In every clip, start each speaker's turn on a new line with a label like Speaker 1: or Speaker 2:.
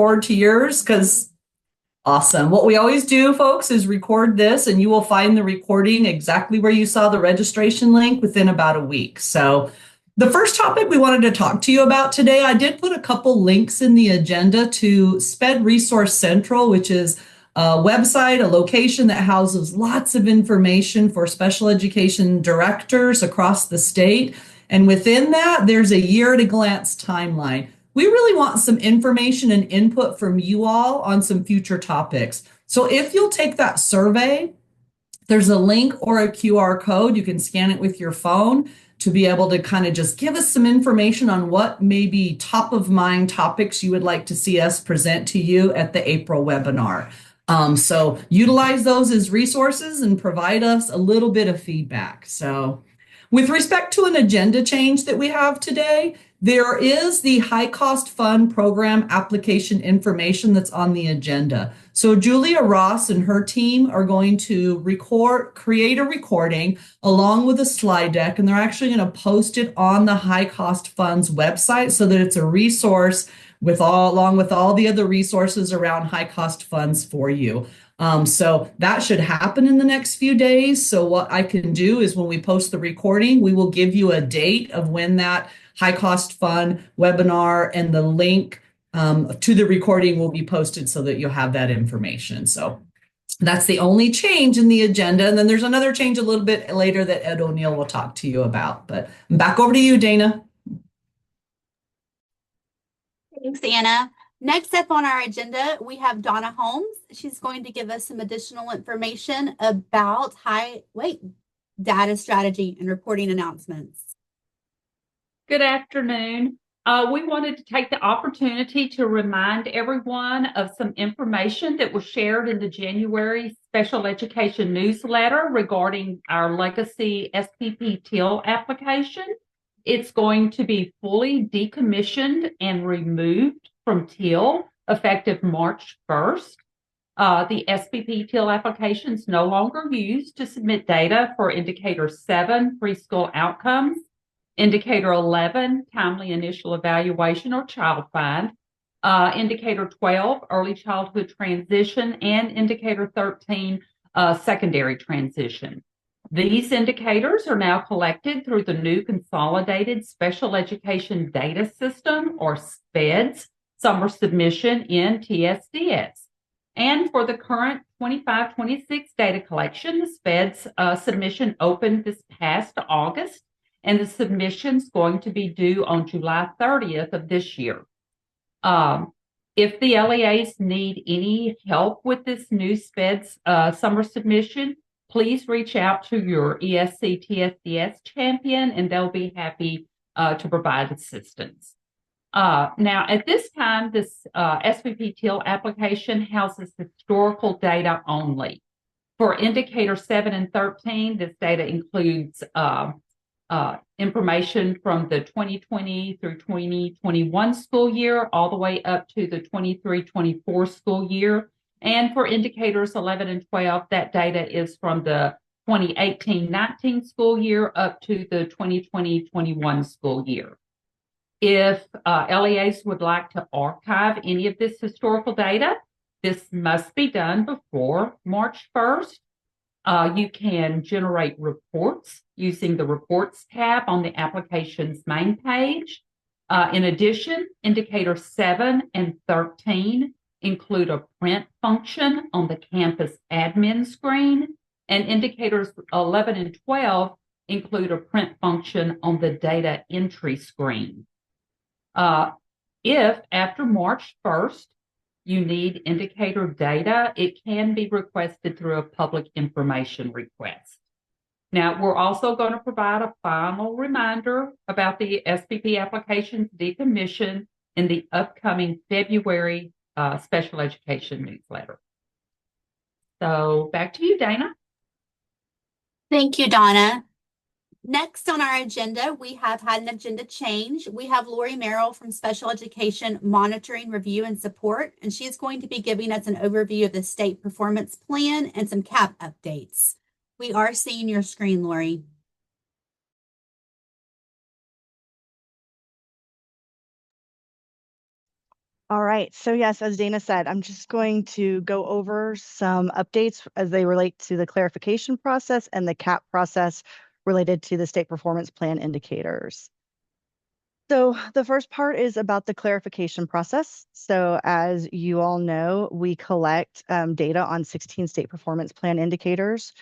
Speaker 1: record to yours? Because awesome. What we always do, folks, is record this and you will find the recording exactly where you saw the registration link within about a week. So the first topic we wanted to talk to you about today, I did put a couple links in the agenda to SPED Resource Central, which is a website, a location that houses lots of information for special education directors across the state. And within that, there's a year at a glance timeline. We really want some information and input from you all on some future topics. So if you'll take that survey, there's a link or a QR code. You can scan it with your phone to be able to kind of just give us some information on what may be top of mind topics you would like to see us present to you at the April webinar. So utilize those as resources and provide us a little bit of feedback. So with respect to an agenda change that we have today, there is the high cost fund program application information that's on the agenda. So Julia Ross and her team are going to create a recording along with a slide deck, and they're actually going to post it on the high cost funds website so that it's a resource along with all the other resources around high cost funds for you. So that should happen in the next few days. So what I can do is when we post the recording, we will give you a date of when that high cost fund webinar and the link to the recording will be posted so that you'll have that information. So that's the only change in the agenda. And then there's another change a little bit later that Ed O'Neill will talk to you about. But back over to you, Dana.
Speaker 2: Thanks, Anna. Next up on our agenda, we have Donna Holmes. She's going to give us some additional information about data strategy and reporting announcements.
Speaker 3: Good afternoon. We wanted to take the opportunity to remind everyone of some information that was shared in the January special education newsletter regarding our legacy SPP TIL application. It's going to be fully decommissioned and removed from TIL effective March 1st. The SPP TIL application is no longer used to submit data for Indicator 7 preschool outcomes, Indicator 11 timely initial evaluation or child find, Indicator 12 early childhood transition, and Indicator 13 secondary transition. These indicators are now collected through the new Consolidated Special Education Data System, or SPEDS, summer submission in TSDS. And for the current 25-26 data collection, the SPEDS submission opened this past August, and the submission's going to be due on July 30th of this year. If the LEAs need any help with this new SPEDS summer submission, please reach out to your ESC TSDS champion, and they'll be happy to provide assistance. Now, at this time, this SPP TIL application houses historical data only. For Indicator 7 and 13, this data includes information from the 2020 through 2021 school year, all the way up to the 23-24 school year. And for Indicators 11 and 12, that data is from the 2018-19 school year up to the 2020-21 school year. If LEAs would like to archive any of this historical data, this must be done before March 1st. You can generate reports using the Reports tab on the application's main page. In addition, Indicator 7 and 13 include a print function on the campus admin screen, and Indicators 11 and 12 include a print function on the data entry screen. If after March 1st, you need indicator data, it can be requested through a public information request. Now, we're also going to provide a final reminder about the SPP application's decommission in the upcoming February special education newsletter. So back to you, Dana.
Speaker 2: Thank you, Donna. Next on our agenda, we have had an agenda change. We have Lori Merrill from Special Education Monitoring, Review, and Support, and she is going to be giving us an overview of the state performance plan and some CAP updates. We are seeing your screen, Lori.
Speaker 4: All right. So yes, as Dana said, I'm just going to go over some updates as they relate to the clarification process and the CAP process related to the state performance plan indicators. So the first part is about the clarification process. So as you all know, we collect data on 16 state performance plan indicators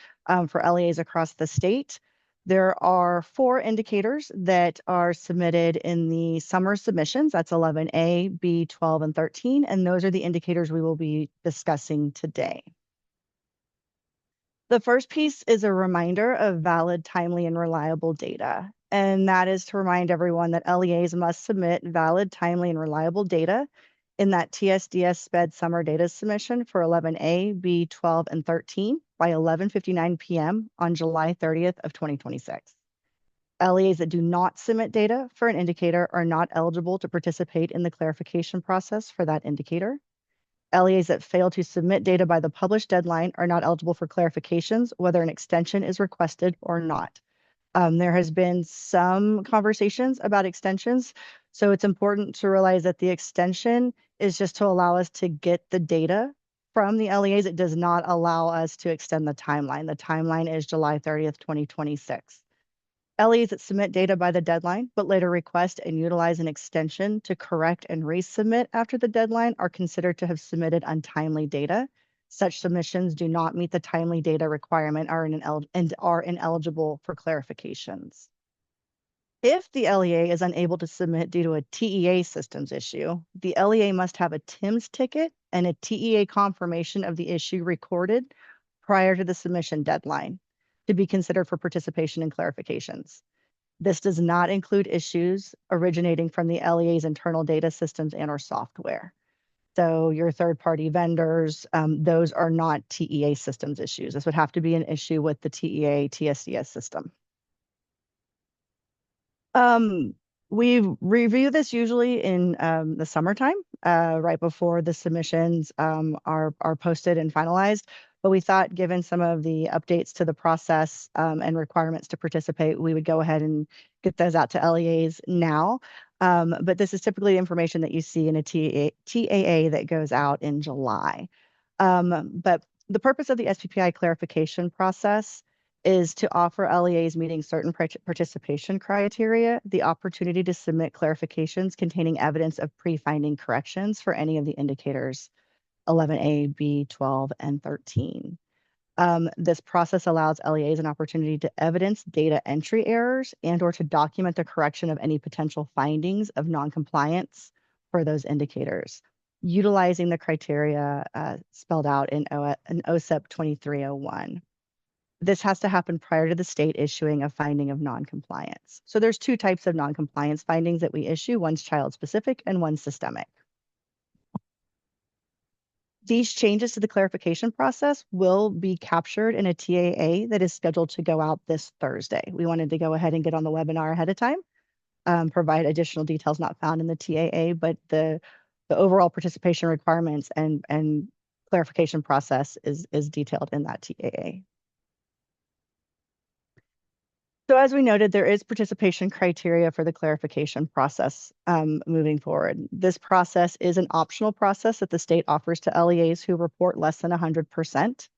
Speaker 4: for LEAs across the state. There are 4 indicators that are submitted in the summer submissions. That's 11A, B, 12, and 13. And those are the indicators we will be discussing today. The first piece is a reminder of valid, timely, and reliable data. And that is to remind everyone that LEAs must submit valid, timely, and reliable data in that TSDS SPED summer data submission for 11A, B, 12, and 13 by 11:59 p.m. on July 30th of 2026. LEAs that do not submit data for an indicator are not eligible to participate in the clarification process for that indicator. LEAs that fail to submit data by the published deadline are not eligible for clarifications, whether an extension is requested or not. There has been some conversations about extensions, so it's important to realize that the extension is just to allow us to get the data from the LEAs. It does not allow us to extend the timeline. The timeline is July 30th, 2026. LEAs that submit data by the deadline, but later request and utilize an extension to correct and resubmit after the deadline are considered to have submitted untimely data. Such submissions do not meet the timely data requirement and are ineligible for clarifications. If the LEA is unable to submit due to a TEA systems issue, the LEA must have a TIMS ticket and a TEA confirmation of the issue recorded prior to the submission deadline to be considered for participation in clarifications. This does not include issues originating from the LEA's internal data systems and or software. So your third-party vendors, those are not TEA systems issues. This would have to be an issue with the TEA TSDS system. We review this usually in the summertime, right before the submissions are posted and finalized. But we thought, given some of the updates to the process and requirements to participate, we would go ahead and get those out to LEAs now. But this is typically information that you see in a TAA that goes out in July. But the purpose of the SPPI clarification process is to offer LEAs meeting certain participation criteria the opportunity to submit clarifications containing evidence of pre-finding corrections for any of the indicators 11A, B, 12, and 13. This process allows LEAs an opportunity to evidence data entry errors and or to document the correction of any potential findings of noncompliance for those indicators, utilizing the criteria spelled out in OSEP 2301. This has to happen prior to the state issuing a finding of noncompliance. So there's 2 types of noncompliance findings that we issue. One's child-specific and one's systemic. These changes to the clarification process will be captured in a TAA that is scheduled to go out this Thursday. We wanted to go ahead and get on the webinar ahead of time, provide additional details not found in the TAA, but the overall participation requirements and clarification process is detailed in that TAA. So as we noted, there is participation criteria for the clarification process moving forward. This process is an optional process that the state offers to LEAs who report less than 100%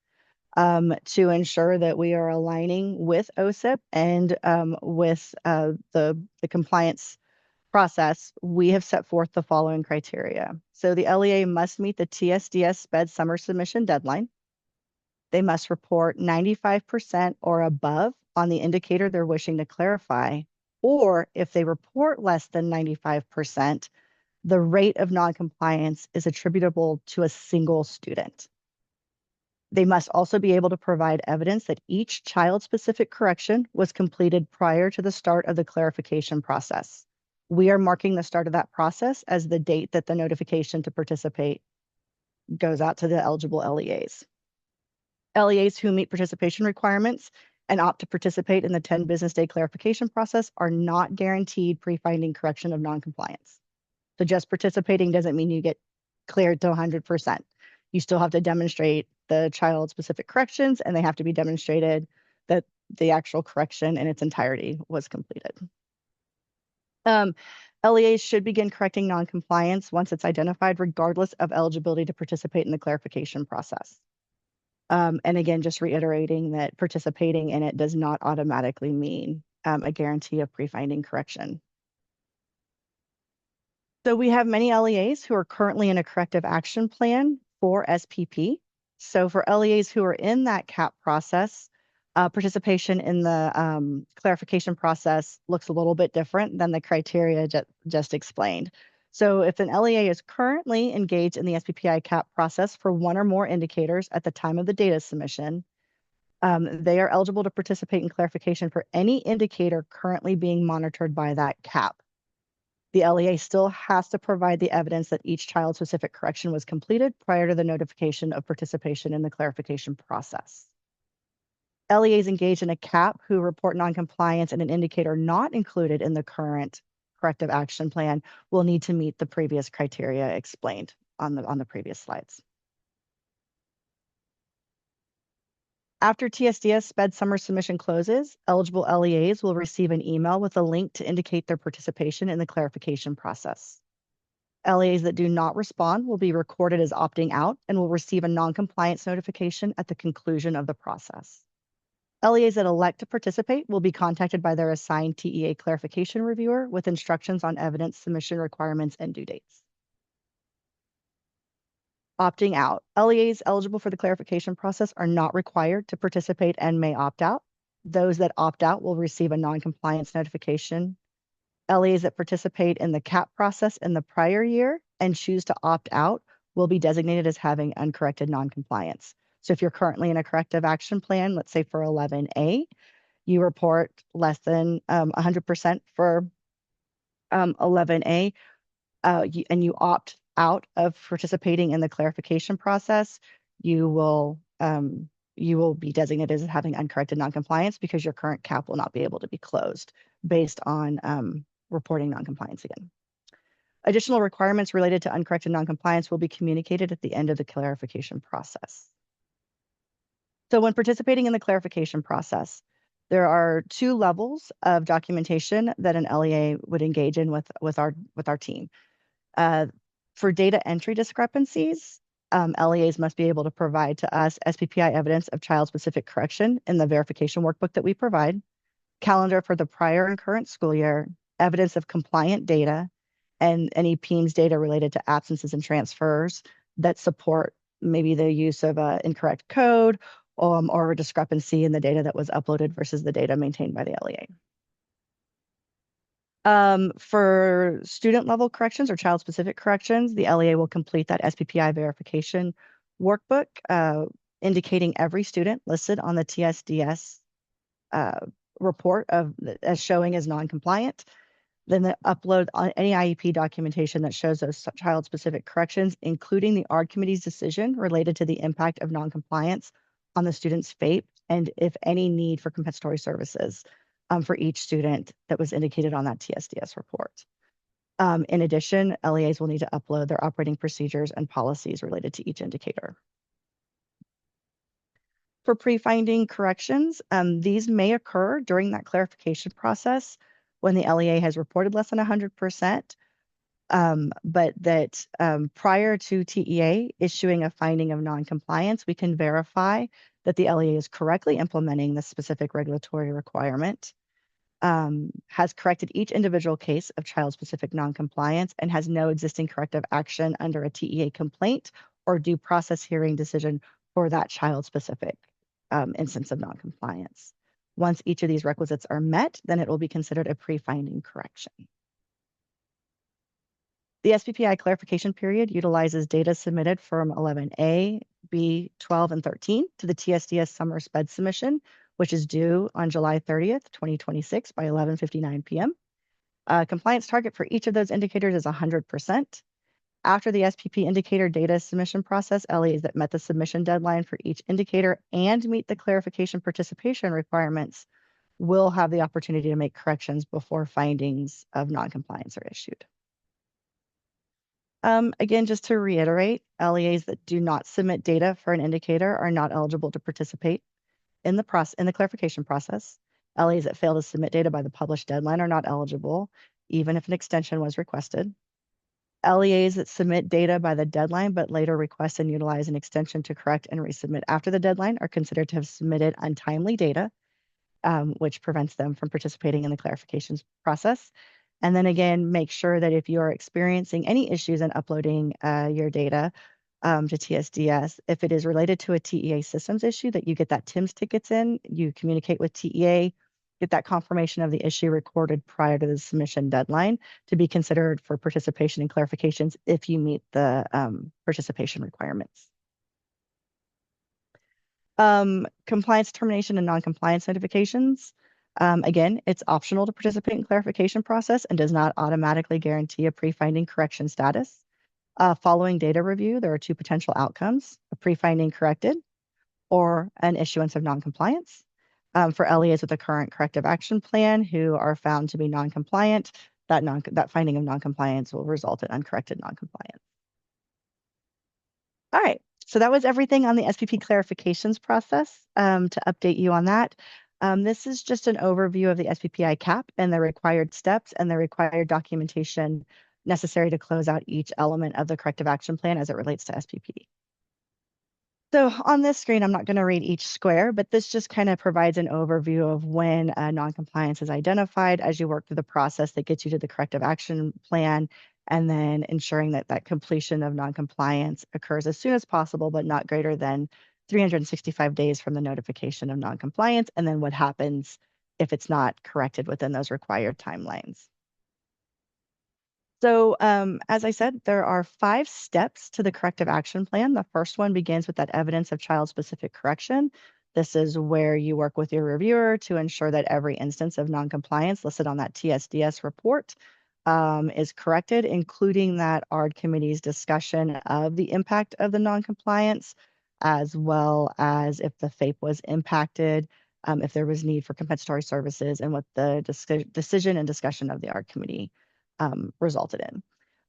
Speaker 4: to ensure that we are aligning with OSIP and with the compliance process. We have set forth the following criteria. So the LEA must meet the TSDS SPED summer submission deadline. They must report 95% or above on the indicator they're wishing to clarify, or if they report less than 95%, the rate of noncompliance is attributable to a single student. They must also be able to provide evidence that each child-specific correction was completed prior to the start of the clarification process. We are marking the start of that process as the date that the notification to participate goes out to the eligible LEAs. LEAs who meet participation requirements and opt to participate in the 10 business day clarification process are not guaranteed pre-finding correction of noncompliance. So just participating doesn't mean you get cleared to 100%. You still have to demonstrate the child-specific corrections, and they have to be demonstrated that the actual correction in its entirety was completed. LEAs should begin correcting noncompliance once it's identified, regardless of eligibility to participate in the clarification process. And again, just reiterating that participating in it does not automatically mean a guarantee of pre-finding correction. So we have many LEAs who are currently in a corrective action plan for SPP. So for LEAs who are in that CAP process, participation in the clarification process looks a little bit different than the criteria just explained. So if an LEA is currently engaged in the SPPI CAP process for one or more indicators at the time of the data submission, they are eligible to participate in clarification for any indicator currently being monitored by that CAP. The LEA still has to provide the evidence that each child-specific correction was completed prior to the notification of participation in the clarification process. LEAs engaged in a CAP who report noncompliance and an indicator not included in the current corrective action plan will need to meet the previous criteria explained on the previous slides. After TSDS SPED summer submission closes, eligible LEAs will receive an email with a link to indicate their participation in the clarification process. LEAs that do not respond will be recorded as opting out and will receive a noncompliance notification at the conclusion of the process. LEAs that elect to participate will be contacted by their assigned TEA clarification reviewer with instructions on evidence submission requirements and due dates. Opting out. LEAs eligible for the clarification process are not required to participate and may opt out. Those that opt out will receive a noncompliance notification. LEAs that participate in the CAP process in the prior year and choose to opt out will be designated as having uncorrected noncompliance. So if you're currently in a corrective action plan, let's say for 11A, you report less than 100% for 11A, and you opt out of participating in the clarification process, you will be designated as having uncorrected noncompliance because your current CAP will not be able to be closed based on reporting noncompliance again. Additional requirements related to uncorrected noncompliance will be communicated at the end of the clarification process. So when participating in the clarification process, there are two levels of documentation that an LEA would engage in with our team. For data entry discrepancies, LEAs must be able to provide to us SPPI evidence of child-specific correction in the verification workbook that we provide, calendar for the prior and current school year, evidence of compliant data, and any PEMS data related to absences and transfers that support maybe the use of incorrect code or a discrepancy in the data that was uploaded versus the data maintained by the LEA. For student level corrections or child specific corrections, the LEA will complete that SPPI verification workbook, indicating every student listed on the TSDS report as showing as non-compliant. Then they upload any IEP documentation that shows those child specific corrections, including the ARD committee's decision related to the impact of non-compliance on the student's FAPE and if any need for compensatory services for each student that was indicated on that TSDS report. In addition, LEAs will need to upload their operating procedures and policies related to each indicator. For pre-finding corrections, these may occur during that clarification process when the LEA has reported less than 100%, but that prior to TEA issuing a finding of non-compliance, we can verify that the LEA is correctly implementing the specific regulatory requirement, has corrected each individual case of child-specific non-compliance, and has no existing corrective action under a TEA complaint or due process hearing decision for that child-specific instance of non-compliance. Once each of these requisites are met, then it will be considered a pre-finding correction. The SPPI clarification period utilizes data submitted from 11A, B, 12, and 13 to the TSDS summer SPED submission, which is due on July 30th, 2026 by 11:59 p.m. Compliance target for each of those indicators is 100%. After the SPP indicator data submission process, LEAs that met the submission deadline for each indicator and meet the clarification participation requirements will have the opportunity to make corrections before findings of non-compliance are issued. Again, just to reiterate, LEAs that do not submit data for an indicator are not eligible to participate in the clarification process. LEAs that fail to submit data by the published deadline are not eligible, even if an extension was requested. LEAs that submit data by the deadline but later request and utilize an extension to correct and resubmit after the deadline are considered to have submitted untimely data, which prevents them from participating in the clarifications process. And then again, make sure that if you are experiencing any issues in uploading your data to TSDS, if it is related to a TEA systems issue, that you get that TIMS tickets in, you communicate with TEA, get that confirmation of the issue recorded prior to the submission deadline to be considered for participation in clarifications if you meet the participation requirements. Compliance termination and non-compliance notifications. Again, it's optional to participate in clarification process and does not automatically guarantee a pre-finding correction status. Following data review, there are two potential outcomes: a pre-finding corrected or an issuance of non-compliance. For LEAs with a current corrective action plan who are found to be non-compliant, that finding of non-compliance will result in uncorrected non-compliance. All right, so that was everything on the SPP clarifications process. To update you on that, this is just an overview of the SPPI CAP and the required steps and the required documentation necessary to close out each element of the corrective action plan as it relates to SPP. So on this screen, I'm not going to read each square, but this just kind of provides an overview of when non-compliance is identified as you work through the process that gets you to the corrective action plan, and then ensuring that that completion of non-compliance occurs as soon as possible, but not greater than 365 days from the notification of non-compliance, and then what happens if it's not corrected within those required timelines. So as I said, there are 5 steps to the corrective action plan. The first one begins with that evidence of child-specific correction. This is where you work with your reviewer to ensure that every instance of noncompliance listed on that TSDS report is corrected, including that ARD committee's discussion of the impact of the noncompliance, as well as if the FAPE was impacted, if there was need for compensatory services, and what the decision and discussion of the ARD committee resulted in.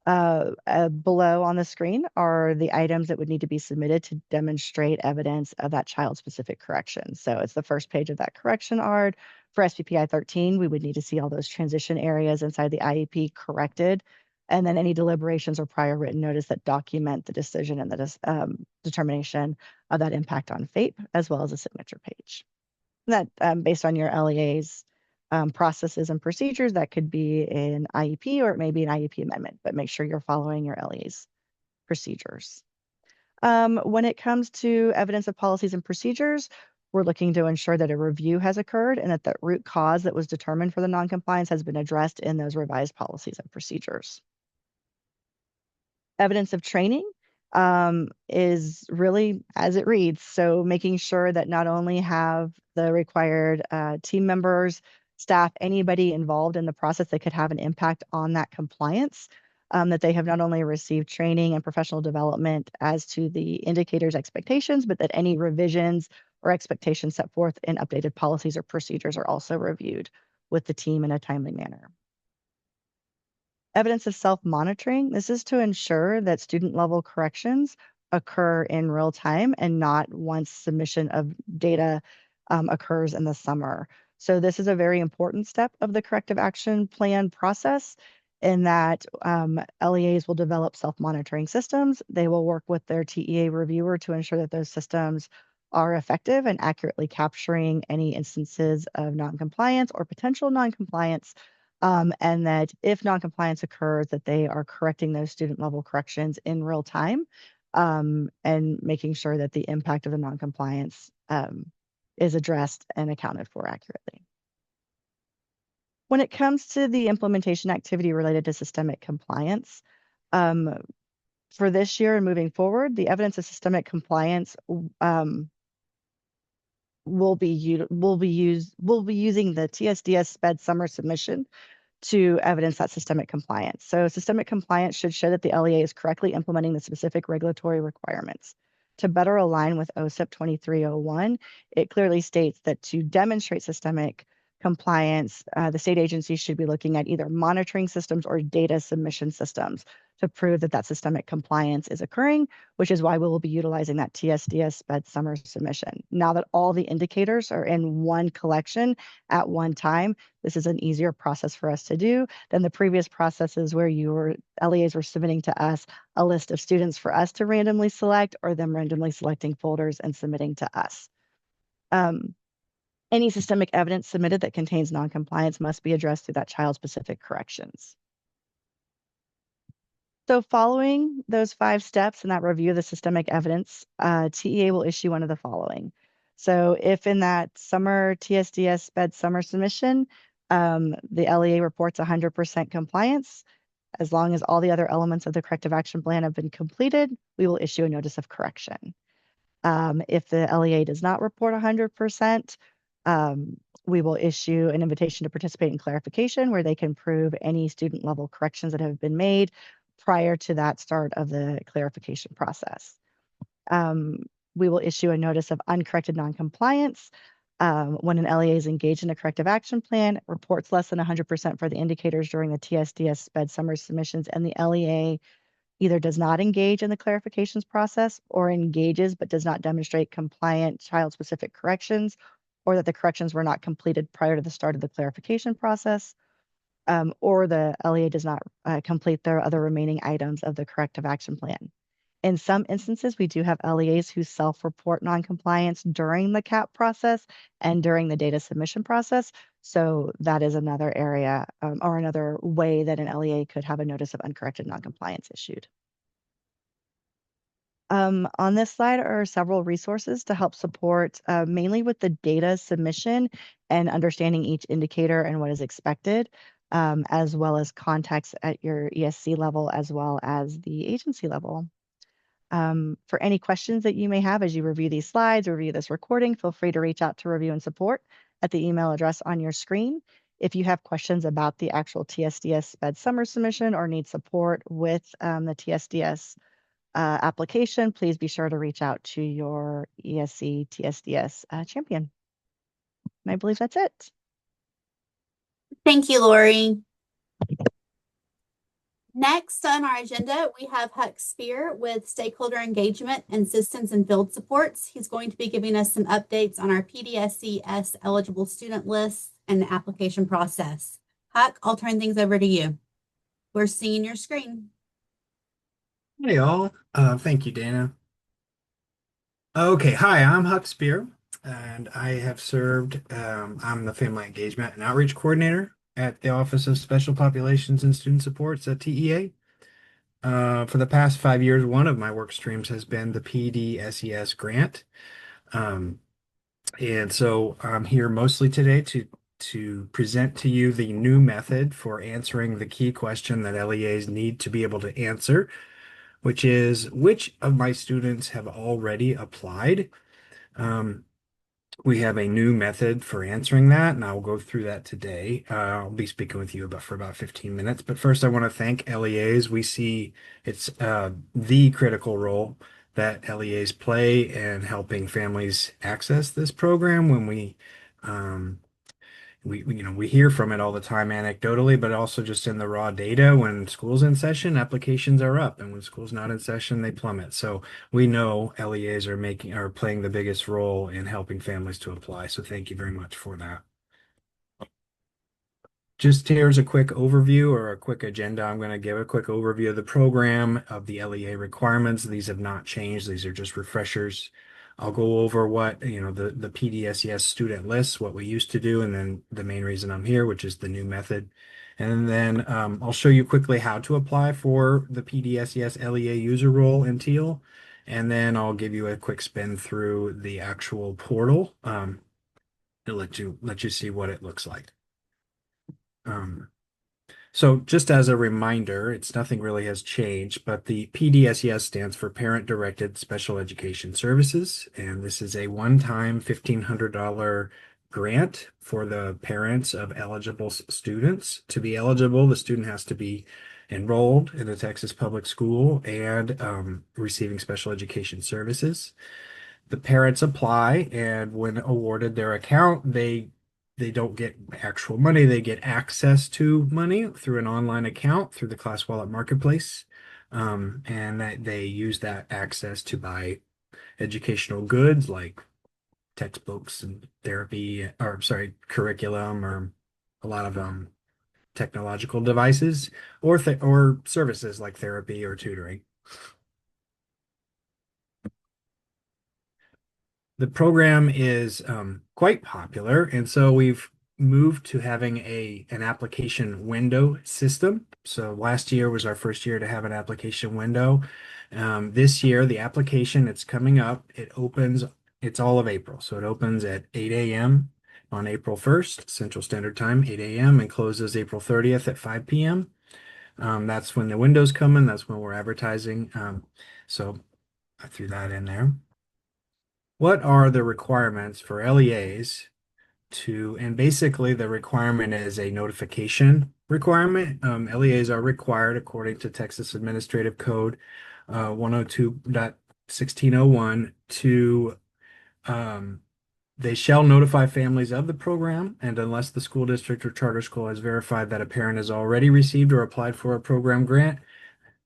Speaker 4: Below on the screen are the items that would need to be submitted to demonstrate evidence of that child-specific correction. So it's the first page of that correction ARD. For SPPI 13, we would need to see all those transition areas inside the IEP corrected, and then any deliberations or prior written notice that document the decision and the determination of that impact on FAPE, as well as a signature page. And that based on your LEA's processes and procedures, that could be an IEP or it may be an IEP amendment, but make sure you're following your LEA's procedures. When it comes to evidence of policies and procedures, we're looking to ensure that a review has occurred and that the root cause that was determined for the noncompliance has been addressed in those revised policies and procedures. Evidence of training is really as it reads. So making sure that not only have the required team members, staff, anybody involved in the process that could have an impact on that compliance, that they have not only received training and professional development as to the indicators expectations, but that any revisions or expectations set forth in updated policies or procedures are also reviewed with the team in a timely manner. Evidence of self-monitoring. This is to ensure that student level corrections occur in real time and not once submission of data occurs in the summer. So this is a very important step of the corrective action plan process in that LEAs will develop self-monitoring systems. They will work with their TEA reviewer to ensure that those systems are effective and accurately capturing any instances of noncompliance or potential noncompliance, and that if noncompliance occurs, that they are correcting those student level corrections in real time, and making sure that the impact of the noncompliance is addressed and accounted for accurately. When it comes to the implementation activity related to systemic compliance, for this year and moving forward, the evidence of systemic compliance will be using the TSDS SPED summer submission to evidence that systemic compliance. So systemic compliance should show that the LEA is correctly implementing the specific regulatory requirements. To better align with OSIP 2301, it clearly states that to demonstrate systemic compliance, the state agency should be looking at either monitoring systems or data submission systems to prove that that systemic compliance is occurring, which is why we will be utilizing that TSDS SPED summer submission. Now that all the indicators are in one collection at one time, this is an easier process for us to do than the previous processes where LEAs were submitting to us a list of students for us to randomly select, or them randomly selecting folders and submitting to us. Any systemic evidence submitted that contains noncompliance must be addressed through that child-specific corrections. So following those 5 steps in that review of the systemic evidence, TEA will issue one of the following. So if in that summer TSDS SPED summer submission, the LEA reports 100% compliance, as long as all the other elements of the corrective action plan have been completed, we will issue a notice of correction. If the LEA does not report 100%, we will issue an invitation to participate in clarification where they can prove any student level corrections that have been made prior to that start of the clarification process. We will issue a notice of uncorrected noncompliance when an LEA is engaged in a corrective action plan, reports less than 100% for the indicators during the TSDS SPED summer submissions, and the LEA either does not engage in the clarifications process or engages but does not demonstrate compliant child-specific corrections, or that the corrections were not completed prior to the start of the clarification process, or the LEA does not complete their other remaining items of the corrective action plan. In some instances, we do have LEAs who self-report noncompliance during the CAP process and during the data submission process. So that is another area or another way that an LEA could have a notice of uncorrected noncompliance issued. On this slide are several resources to help support mainly with the data submission and understanding each indicator and what is expected, as well as context at your ESC level as well as the agency level. For any questions that you may have as you review these slides or review this recording, feel free to reach out to Review and Support at the email address on your screen. If you have questions about the actual TSDS SPED summer submission or need support with the TSDS application, please be sure to reach out to your ESC TSDS champion. And I believe that's it.
Speaker 2: Thank you, Lori. Next on our agenda, we have Huck Spear with Stakeholder Engagement and Systems and Field Supports. He's going to be giving us some updates on our PDSES eligible student lists and the application process. Huck, I'll turn things over to you. We're seeing your screen.
Speaker 5: Hey all, thank you, Dana. Okay, hi, I'm Huck Spear, and I have served, I'm the Family Engagement and Outreach Coordinator at the Office of Special Populations and Student Supports at TEA. For the past 5 years, one of my work streams has been the PDSES grant. And so I'm here mostly today to present to you the new method for answering the key question that LEAs need to be able to answer, which is, which of my students have already applied? We have a new method for answering that, and I'll go through that today. I'll be speaking with you for about 15 minutes. But first, I want to thank LEAs. We see it's the critical role that LEAs play in helping families access this program when we hear from it all the time anecdotally, but also just in the raw data. When school's in session, applications are up, and when school's not in session, they plummet. So we know LEAs are playing the biggest role in helping families to apply. So thank you very much for that. Just here's a quick overview or a quick agenda. I'm going to give a quick overview of the program, of the LEA requirements. These have not changed. These are just refreshers. I'll go over what, the PDSES student lists, what we used to do, and then the main reason I'm here, which is the new method. And then I'll show you quickly how to apply for the PDSES LEA user role in Teal. And then I'll give you a quick spin through the actual portal to let you see what it looks like. So just as a reminder, nothing really has changed, but the PDSES stands for Parent Directed Special Education Services, and this is a one-time $1,500 grant for the parents of eligible students. To be eligible, the student has to be enrolled in a Texas public school and receiving special education services. The parents apply, and when awarded their account, they don't get actual money. They get access to money through an online account through the Class Wallet Marketplace. and that they use that access to buy educational goods like textbooks and therapy, or sorry, curriculum, or a lot of technological devices, or services like therapy or tutoring. The program is quite popular, and so we've moved to having an application window system. So last year was our first year to have an application window. This year, the application, it's coming up, it's all of April. So it opens at 8 a.m. on April 1st, Central Standard Time, 8 a.m., and closes April 30th at 5 p.m. That's when the windows come in, that's when we're advertising. So I threw that in there. What are the requirements for LEAs and basically the requirement is a notification requirement. LEAs are required according to Texas Administrative Code 102.1601 to they shall notify families of the program, and unless the school district or charter school has verified that a parent has already received or applied for a program grant,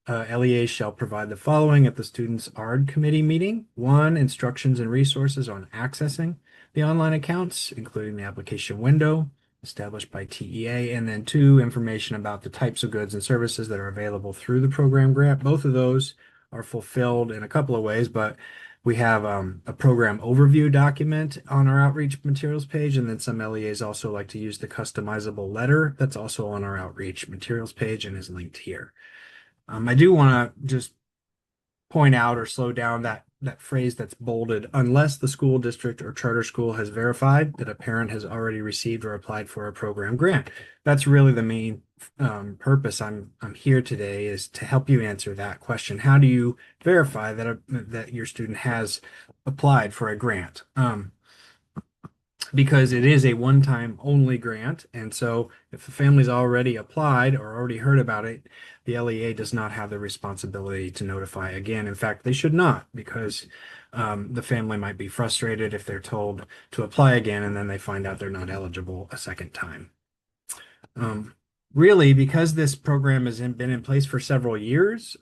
Speaker 5: LEA shall provide the following at the student's ARD committee meeting. 1, instructions and resources on accessing the online accounts, including the application window established by TEA. And then 2, information about the types of goods and services that are available through the program grant. Both of those are fulfilled in a couple of ways, but we have a program overview document on our outreach materials page, and then some LEAs also like to use the customizable letter that's also on our outreach materials page and is linked here. I do want to just point out or slow down that phrase that's bolded, unless the school district or charter school has verified that a parent has already received or applied for a program grant. That's really the main purpose I'm here today, is to help you answer that question. How do you verify that your student has applied for a grant? Because it is a one-time only grant. And so if the family's already applied or already heard about it, the LEA does not have the responsibility to notify again. In fact, they should not, because the family might be frustrated if they're told to apply again and then they find out they're not eligible a second time. Really, because this program has been in place for several years,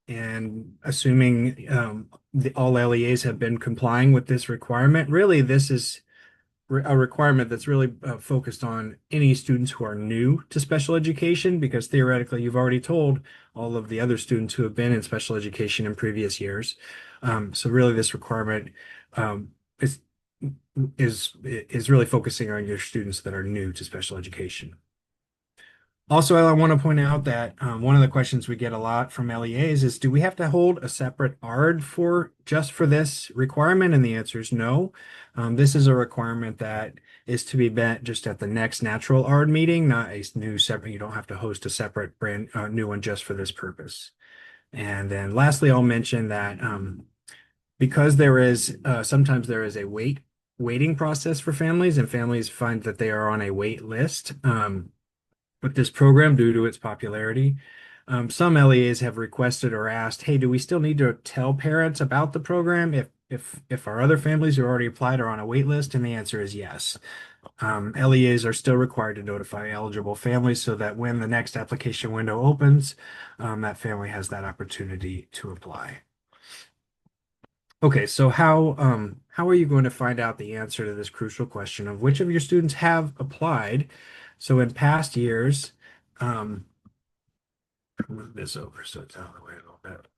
Speaker 5: and assuming all LEAs have been complying with this requirement, really this is a requirement that's really focused on any students who are new to special education, because theoretically you've already told all of the other students who have been in special education in previous years. So really this requirement is really focusing on your students that are new to special education. Also, I want to point out that one of the questions we get a lot from LEAs is, do we have to hold a separate ARD just for this requirement? And the answer is no. This is a requirement that is to be met just at the next natural ARD meeting, not a new separate. You don't have to host a separate brand new one just for this purpose. And then lastly, I'll mention that because sometimes there is a waiting process for families, and families find that they are on a wait list with this program due to its popularity. Some LEAs have requested or asked, hey, do we still need to tell parents about the program if our other families who already applied are on a wait list? And the answer is yes. LEAs are still required to notify eligible families so that when the next application window opens, that family has that opportunity to apply. Okay, so how are you going to find out the answer to this crucial question of which of your students have applied? So in past years, move this over so it's out of the way a little bit.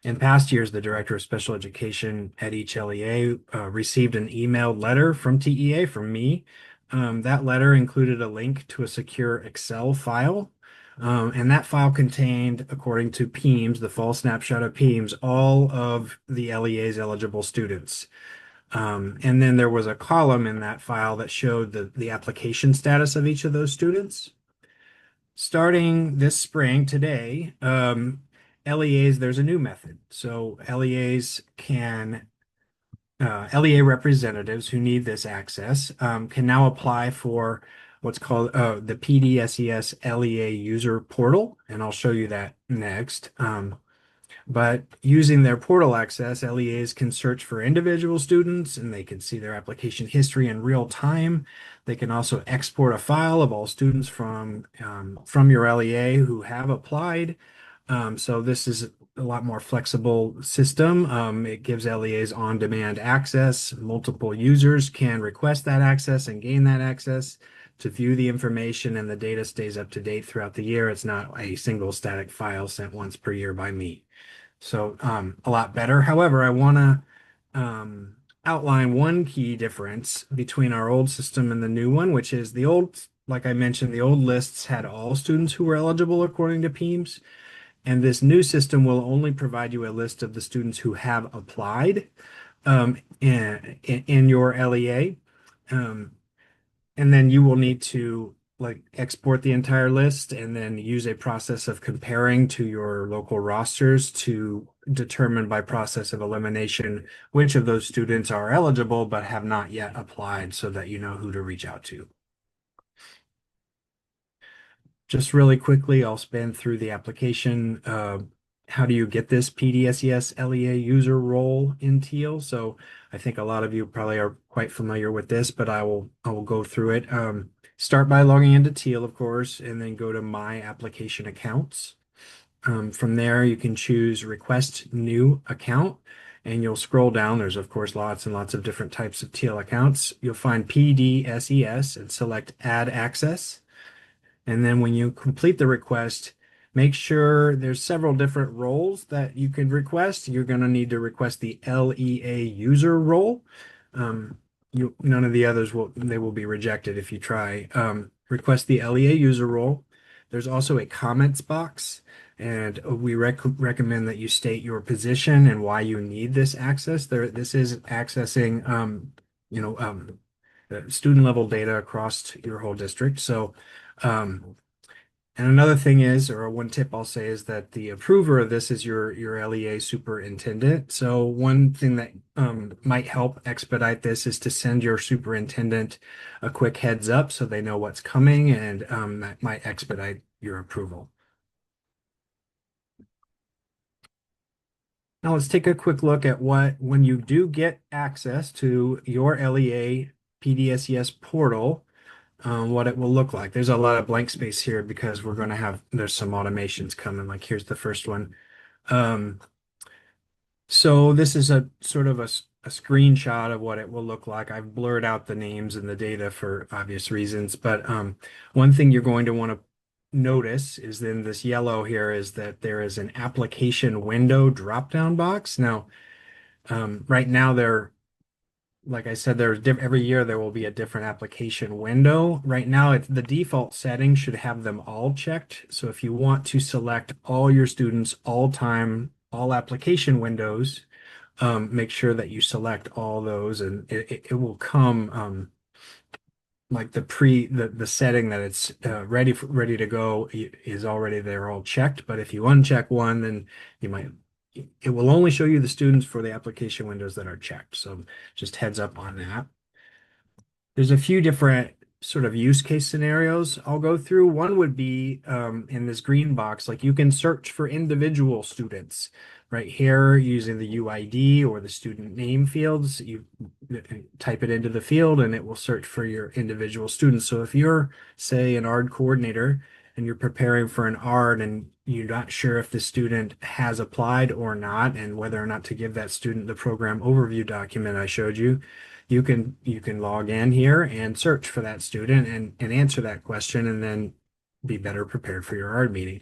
Speaker 5: In past years, the director of special education at each LEA received an emailed letter from TEA, from me. That letter included a link to a secure Excel file. And that file contained, according to PEIMS, the fall snapshot of PEIMS, all of the LEA's eligible students. And then there was a column in that file that showed the application status of each of those students. Starting this spring, today, LEAs, there's a new method. So LEA representatives who need this access can now apply for what's called the PDSES LEA user portal, and I'll show you that next. But using their portal access, LEAs can search for individual students and they can see their application history in real time. They can also export a file of all students from your LEA who have applied. So this is a lot more flexible system. It gives LEAs on-demand access. Multiple users can request that access and gain that access to view the information, and the data stays up to date throughout the year. It's not a single static file sent once per year by me. So a lot better. However, I want to outline one key difference between our old system and the new one, which is the old, like I mentioned, the old lists had all students who were eligible according to PEIMS. And this new system will only provide you a list of the students who have applied in your LEA. And then you will need to like export the entire list and then use a process of comparing to your local rosters to determine by process of elimination which of those students are eligible but have not yet applied so that you know who to reach out to. Just really quickly, I'll span through the application. How do you get this PDSES LEA user role in Teal? So I think a lot of you probably are quite familiar with this, but I will go through it. Start by logging into Teal, of course, and then go to My Application Accounts. From there, you can choose Request New Account, and you'll scroll down. There's, of course, lots and lots of different types of Teal accounts. You'll find PDSES and select Add Access. And then when you complete the request, make sure there's several different roles that you can request. You're going to need to request the LEA user role. None of the others will be rejected if you try. Request the LEA user role. There's also a comments box, and we recommend that you state your position and why you need this access. This is accessing, student level data across your whole district. So, and another thing is, or one tip I'll say is that the approver of this is your LEA superintendent. So one thing that might help expedite this is to send your superintendent a quick heads up so they know what's coming, and that might expedite your approval. Now let's take a quick look at when you do get access to your LEA PDSES portal, what it will look like. There's a lot of blank space here because there's some automations coming. Like here's the first one. So this is a sort of a screenshot of what it will look like. I've blurred out the names and the data for obvious reasons, but one thing you're going to want to notice is in this yellow here is that there is an application window drop-down box. Now, right now like I said, every year there will be a different application window. Right now, the default setting should have them all checked. So if you want to select all your students, all time, all application windows, make sure that you select all those, and it will come like the setting that it's ready to go is already there, all checked. But if you uncheck one, then it will only show you the students for the application windows that are checked. So just heads up on that. There's a few different sort of use case scenarios I'll go through. One would be in this green box, like you can search for individual students right here using the UID or the student name fields. You type it into the field and it will search for your individual students. So if you're, say, an ARD coordinator and you're preparing for an ARD and you're not sure if the student has applied or not, and whether or not to give that student the program overview document I showed you, you can log in here and search for that student and answer that question, and then be better prepared for your ARD meeting.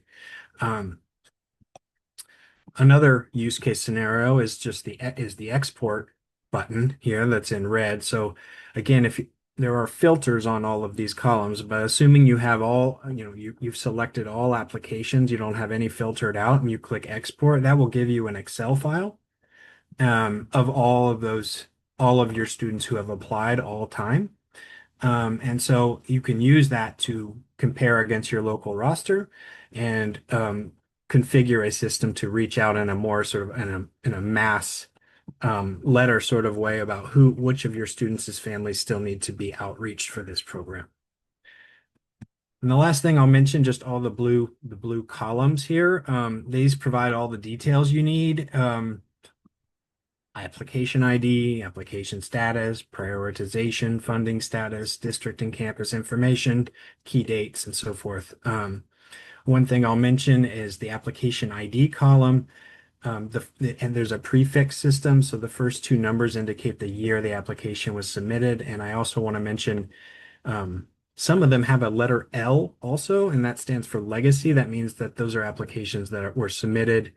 Speaker 5: Another use case scenario is just the export button here that's in red. So again, if there are filters on all of these columns, but assuming you have you've selected all applications, you don't have any filtered out, and you click export, that will give you an Excel file of all of your students who have applied all time. And so you can use that to compare against your local roster and configure a system to reach out in a more sort of in a mass letter sort of way about which of your students' families still need to be outreached for this program. And the last thing I'll mention, just all the blue columns here. These provide all the details you need. Application ID, application status, prioritization, funding status, district and campus information, key dates, and so forth. One thing I'll mention is the application ID column. And there's a prefix system, so the first two numbers indicate the year the application was submitted. And I also want to mention some of them have a letter L also, and that stands for legacy. That means that those are applications that were submitted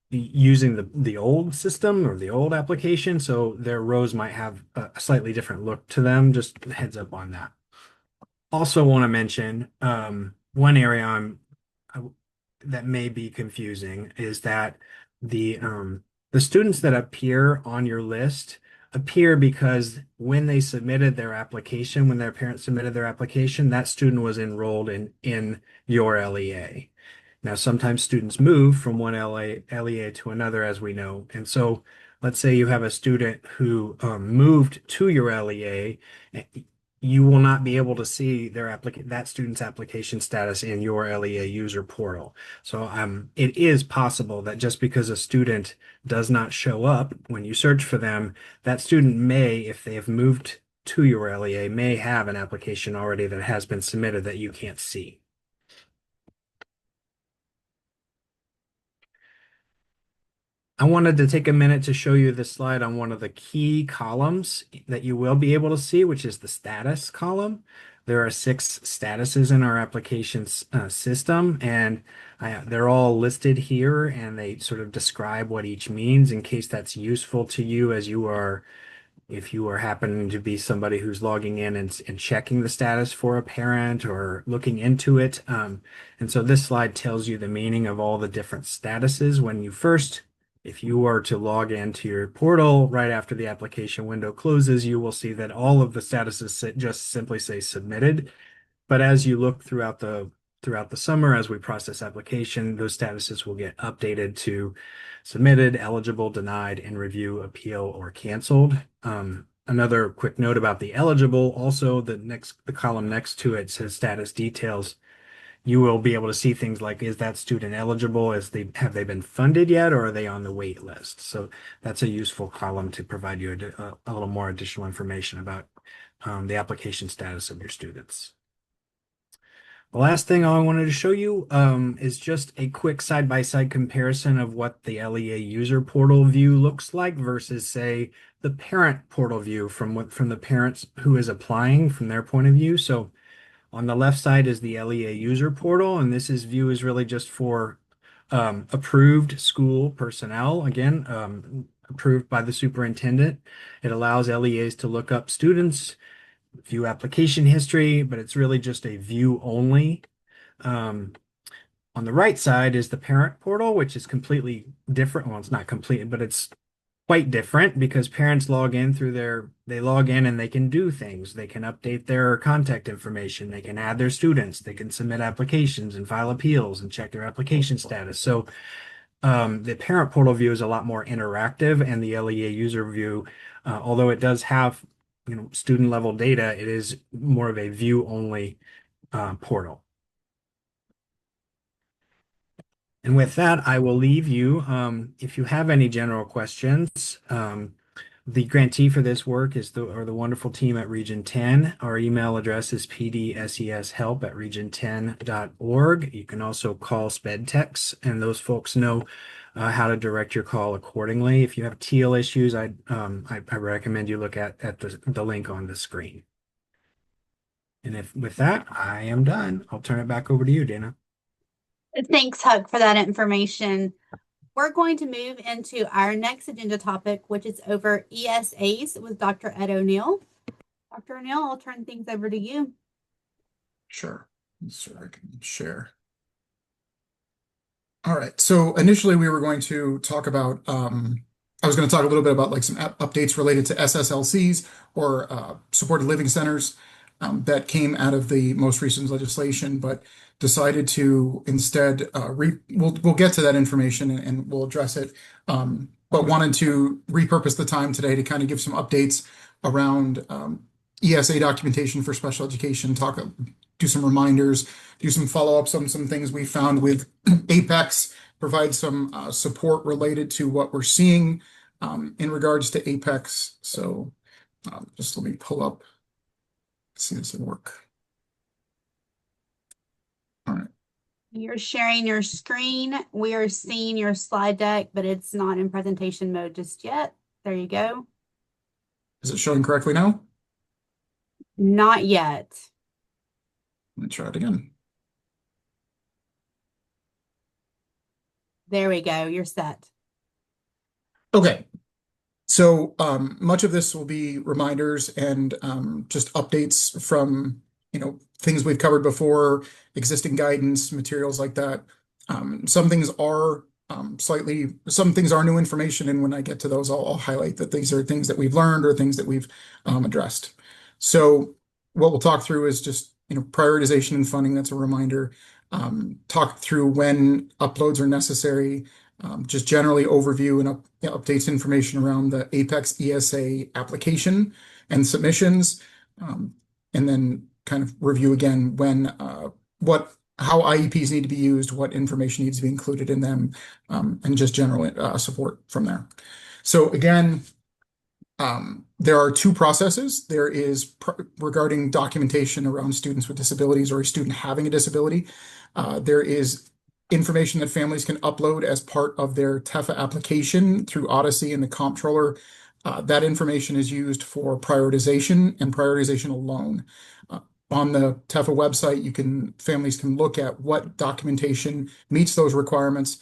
Speaker 5: using the old system or the old application, so their rows might have a slightly different look to them. Just a heads up on that. Also want to mention one area that may be confusing is that the students that appear on your list appear because when they submitted their application, when their parents submitted their application, that student was enrolled in your LEA. Now, sometimes students move from one LEA to another, as we know. And so let's say you have a student who moved to your LEA. You will not be able to see that student's application status in your LEA user portal. So it is possible that just because a student does not show up when you search for them, that student may, if they have moved to your LEA, may have an application already that has been submitted that you can't see. I wanted to take a minute to show you this slide on one of the key columns that you will be able to see, which is the status column. There are 6 statuses in our application system, and they're all listed here, and they sort of describe what each means in case that's useful to you as you are, if you are happening to be somebody who's logging in and checking the status for a parent or looking into it. And so this slide tells you the meaning of all the different statuses when you first. If you were to log into your portal right after the application window closes, you will see that all of the statuses just simply say submitted. But as you look throughout the summer, as we process application, those statuses will get updated to submitted, eligible, denied, in review, appeal, or canceled. Another quick note about the eligible, also the column next to it says status details. You will be able to see things like, is that student eligible? Have they been funded yet, or are they on the wait list? So that's a useful column to provide you a little more additional information about the application status of your students. The last thing I wanted to show you is just a quick side-by-side comparison of what the LEA user portal view looks like versus, say, the parent portal view from the parents who is applying from their point of view. So on the left side is the LEA user portal, and this view is really just for approved school personnel, again, approved by the superintendent. It allows LEAs to look up students, view application history, but it's really just a view only. On the right side is the parent portal, which is completely different. Well, it's not complete, but it's quite different because parents log in they log in and they can do things. They can update their contact information. They can add their students. They can submit applications and file appeals and check their application status. So the parent portal view is a lot more interactive, and the LEA user view, although it does have student level data, it is more of a view only portal. And with that, I will leave you. If you have any general questions, the grantee for this work is the wonderful team at Region 10. Our email address is pdseshelp@region10.org. You can also call SPED techs, and those folks know how to direct your call accordingly. If you have teal issues, I recommend you look at the link on the screen. And with that, I am done. I'll turn it back over to you, Dana.
Speaker 2: Thanks, Huck, for that information. We're going to move into our next agenda topic, which is over ESAs with Dr. Ed O'Neill. Dr. O'Neill, I'll turn things over to you.
Speaker 6: Sure. So I can share. All right. So initially we were going to talk about, I was going to talk a little bit about like some updates related to SSLCs or supported living centers that came out of the most recent legislation, but decided to instead we'll get to that information and we'll address it, but wanted to repurpose the time today to kind of give some updates around ESA documentation for special education, do some reminders, do some follow-ups on some things we found with Apex, provide some support related to what we're seeing in regards to Apex. So just let me pull up, see this will work. All right.
Speaker 2: You're sharing your screen. We are seeing your slide deck, but it's not in presentation mode just yet. There you go.
Speaker 6: Is it showing correctly now?
Speaker 2: Not yet.
Speaker 6: Let me try it again.
Speaker 2: There we go. You're set.
Speaker 6: Okay. So much of this will be reminders and just updates from, things we've covered before, existing guidance, materials like that. Some things are some things are new information, and when I get to those, I'll highlight that these are things that we've learned or things that we've addressed. So what we'll talk through is just, prioritization and funding. That's a reminder. Talk through when uploads are necessary. Just generally overview and updates information around the Apex ESA application and submissions, and then kind of review again how IEPs need to be used, what information needs to be included in them, and just general support from there. So again, there are two processes. There is regarding documentation around students with disabilities or a student having a disability. There is information that families can upload as part of their TEFA application through Odyssey and the comptroller. That information is used for prioritization and prioritization alone. On the TEFA website, families can look at what documentation meets those requirements.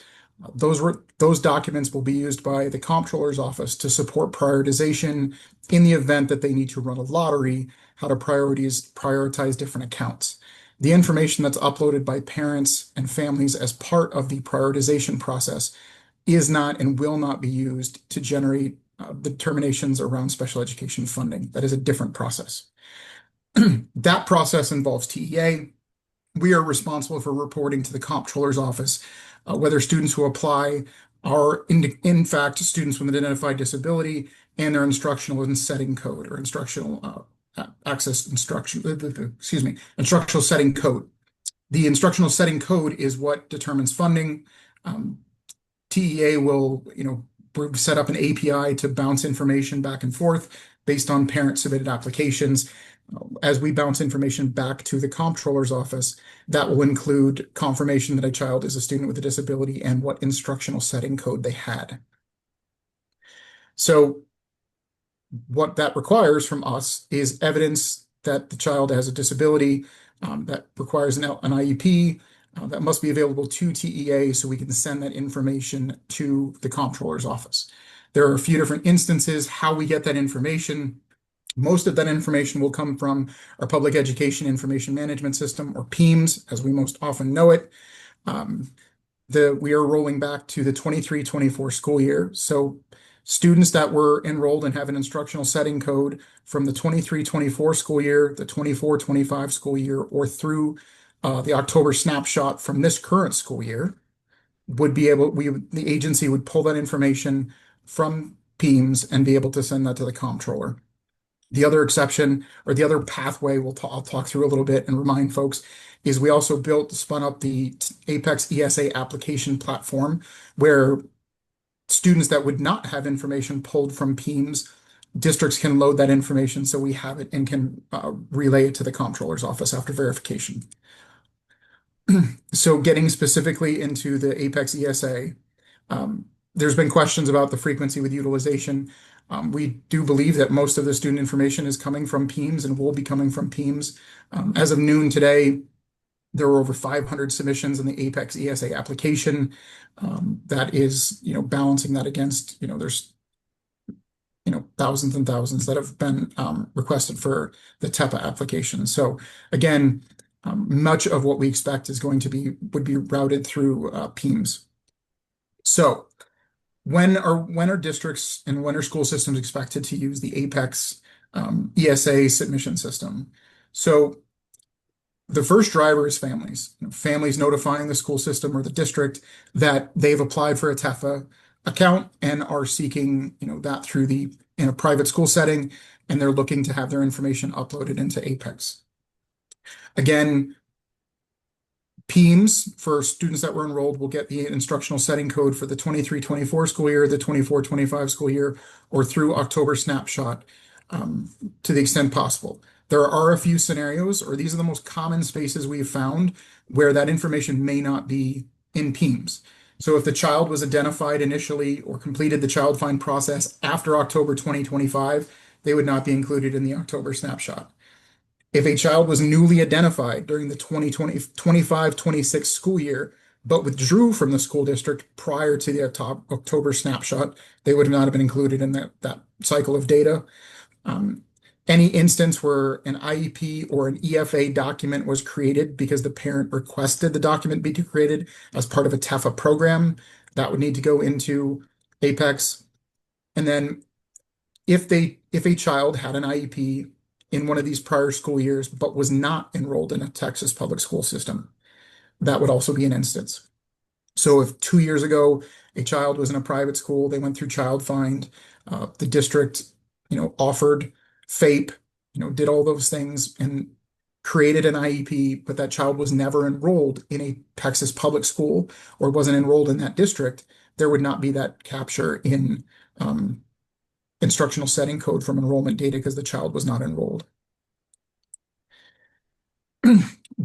Speaker 6: Those documents will be used by the comptroller's office to support prioritization in the event that they need to run a lottery, how to prioritize different accounts. The information that's uploaded by parents and families as part of the prioritization process is not and will not be used to generate determinations around special education funding. That is a different process. That process involves TEA. We are responsible for reporting to the comptroller's office whether students who apply are in fact students with an identified disability and their instructional and setting code or instructional instructional setting code. The instructional setting code is what determines funding. TEA will, set up an API to bounce information back and forth based on parent submitted applications. As we bounce information back to the comptroller's office, that will include confirmation that a child is a student with a disability and what instructional setting code they had. So what that requires from us is evidence that the child has a disability that requires an IEP that must be available to TEA so we can send that information to the comptroller's office. There are a few different instances how we get that information. Most of that information will come from our Public Education Information Management System, or PEIMS, as we most often know it. We are rolling back to the 23-24 school year. So students that were enrolled and have an instructional setting code from the 23-24 school year, the 24-25 school year, or through the October snapshot from this current school year, the agency would pull that information from PEIMS and be able to send that to the comptroller. The other exception, or the other pathway I'll talk through a little bit and remind folks, is we also spun up the Apex ESA application platform, where students that would not have information pulled from PEIMS, districts can load that information so we have it and can relay it to the comptroller's office after verification. So getting specifically into the Apex ESA, there's been questions about the frequency with utilization. We do believe that most of the student information is coming from PEIMS and will be coming from PEIMS. As of noon today, there were over 500 submissions in the Apex ESA application. That is, balancing that against, there's, thousands and thousands that have been requested for the TEPA application. So again, much of what we expect would be routed through PEIMS. So when are districts and when are school systems expected to use the Apex ESA submission system? So the first driver is families. Families notifying the school system or the district that they've applied for a TEFA account and are seeking, that through in a private school setting, and they're looking to have their information uploaded into Apex. Again, PEIMS for students that were enrolled will get the instructional setting code for the 23-24 school year, the 24-25 school year, or through October snapshot to the extent possible. There are a few scenarios, or these are the most common spaces we've found where that information may not be in PEEMS. So if the child was identified initially or completed the child find process after October 2025, they would not be included in the October snapshot. If a child was newly identified during the 2025-26 school year, but withdrew from the school district prior to the October snapshot, they would not have been included in that cycle of data. Any instance where an IEP or an EFA document was created because the parent requested the document be created as part of a TEFA program, that would need to go into Apex. And then if a child had an IEP in one of these prior school years but was not enrolled in a Texas public school system, that would also be an instance. So if 2 years ago a child was in a private school, they went through child find, the district, offered FAPE, did all those things and created an IEP, but that child was never enrolled in a Texas public school or wasn't enrolled in that district, there would not be that capture in instructional setting code from enrollment data because the child was not enrolled.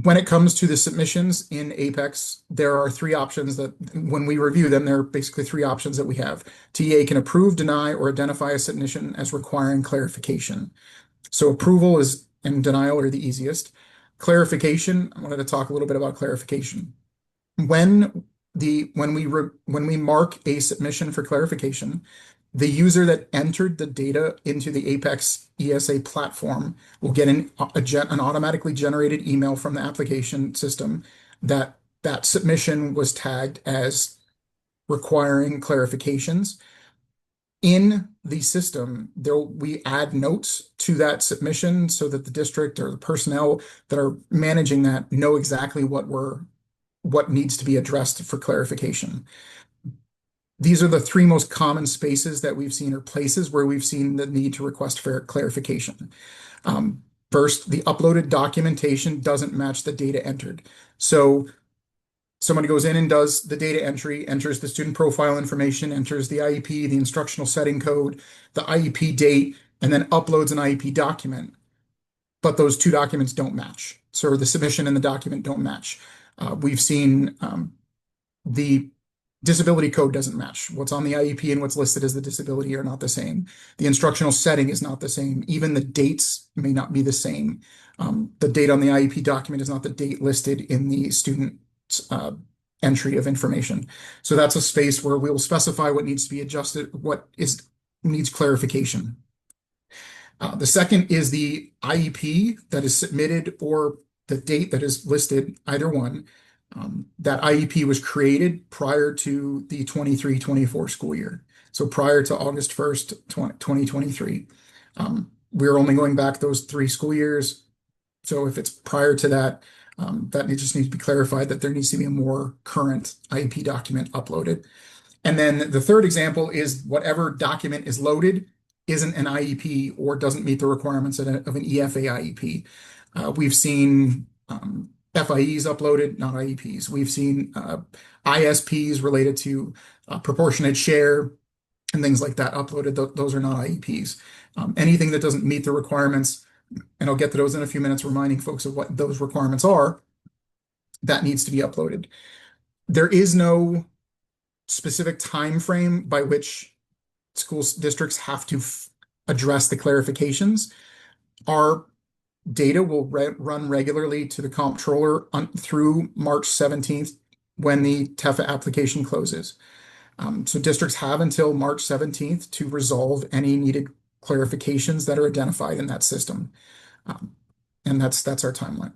Speaker 6: When it comes to the submissions in Apex, there are three options that when we review them, there are basically three options that we have. TA can approve, deny, or identify a submission as requiring clarification. So approval and denial are the easiest. Clarification, I wanted to talk a little bit about clarification. When we mark a submission for clarification, the user that entered the data into the Apex ESA platform will get an automatically generated email from the application system that submission was tagged as requiring clarifications. In the system, we add notes to that submission so that the district or the personnel that are managing that know exactly what needs to be addressed for clarification. These are the three most common spaces that we've seen, or places where we've seen the need to request for clarification. First, the uploaded documentation doesn't match the data entered. So somebody goes in and does the data entry, enters the student profile information, enters the IEP, the instructional setting code, the IEP date, and then uploads an IEP document. But those two documents don't match. So the submission and the document don't match. We've seen the disability code doesn't match. What's on the IEP and what's listed as the disability are not the same. The instructional setting is not the same. Even the dates may not be the same. The date on the IEP document is not the date listed in the student entry of information. So that's a space where we'll specify what needs to be adjusted, needs clarification. The second is the IEP that is submitted or the date that is listed, either one. That IEP was created prior to the 23-24 school year. So prior to August 1st, 2023. We're only going back those 3 school years. So if it's prior to that, that just needs to be clarified that there needs to be a more current IEP document uploaded. And then the third example is whatever document is loaded isn't an IEP or doesn't meet the requirements of an EFA IEP. We've seen FIEs uploaded, not IEPs. We've seen ISPs related to proportionate share and things like that uploaded. Those are not IEPs. Anything that doesn't meet the requirements, and I'll get to those in a few minutes, reminding folks of what those requirements are, that needs to be uploaded. There is no specific time frame by which school districts have to address the clarifications. Our data will run regularly to the comptroller through March 17th when the TEFA application closes. So districts have until March 17th to resolve any needed clarifications that are identified in that system. And that's our timeline.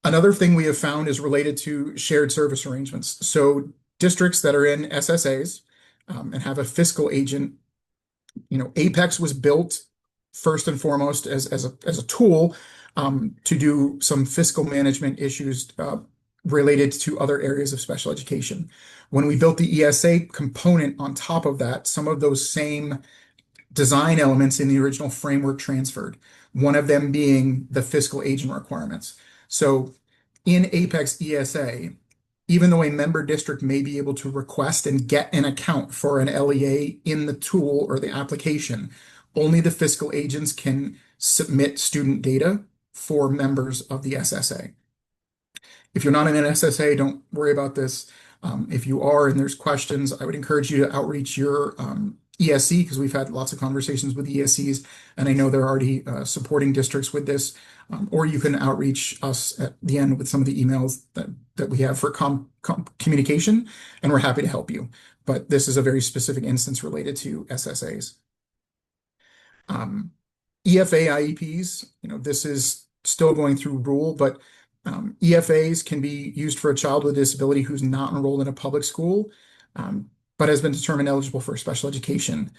Speaker 6: Another thing we have found is related to shared service arrangements. So districts that are in SSAs and have a fiscal agent, Apex was built first and foremost as a tool to do some fiscal management issues related to other areas of special education. When we built the ESA component on top of that, some of those same design elements in the original framework transferred, one of them being the fiscal agent requirements. So in Apex ESA, even though a member district may be able to request and get an account for an LEA in the tool or the application, Only the fiscal agents can submit student data for members of the SSA. If you're not in an SSA, don't worry about this. If you are and there's questions, I would encourage you to outreach your ESC, because we've had lots of conversations with ESCs, and I know they're already supporting districts with this. Or you can outreach us at the end with some of the emails that we have for communication, and we're happy to help you. But this is a very specific instance related to SSAs. EFA IEPs, this is still going through rule, but EFAs can be used for a child with a disability who's not enrolled in a public school, but has been determined eligible for special education.